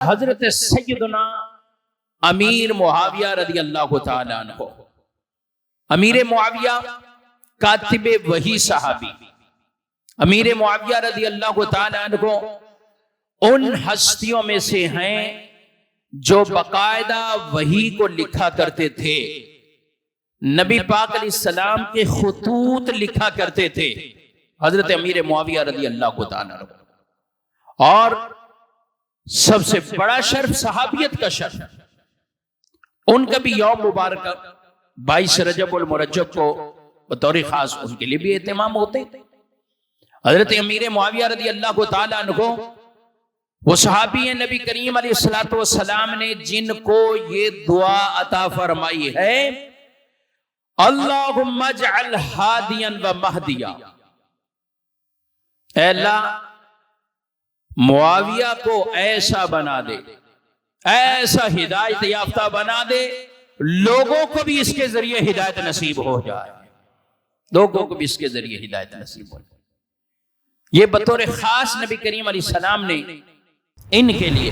حضرت سیدنا امیر معاویہ رضی اللہ تعالیٰ عنہ، امیر معاویہ کاتب وحی صحابی، امیر معاویہ رضی اللہ تعالیٰ عنہ ان ہستیوں میں سے ہیں جو باقاعدہ وحی کو لکھا کرتے تھے، نبی پاک علیہ السلام کے خطوط لکھا کرتے تھے حضرت امیر معاویہ رضی اللہ تعالیٰ عنہ۔ اور سب سے بڑا شرف صحابیت کا شرف، ان کا بھی یوم مبارک 22 رجب المرجب کو بطور خاص ان کے لیے بھی اہتمام ہوتے۔ حضرت امیر معاویہ رضی اللہ تعالیٰ عنہ وہ صحابی ہیں نبی کریم علیہ السلام نے جن کو یہ دعا عطا فرمائی ہے، اللہم اجعل ہادیا و مہدیا، اے اللہ معاویہ کو ایسا بنا دے، ایسا ہدایت یافتہ بنا دے، لوگوں کو بھی اس کے ذریعے ہدایت نصیب ہو جائے، لوگوں کو بھی اس کے ذریعے ہدایت نصیب ہو جائے۔ یہ بطور خاص نبی کریم علیہ السلام نے ان کے لیے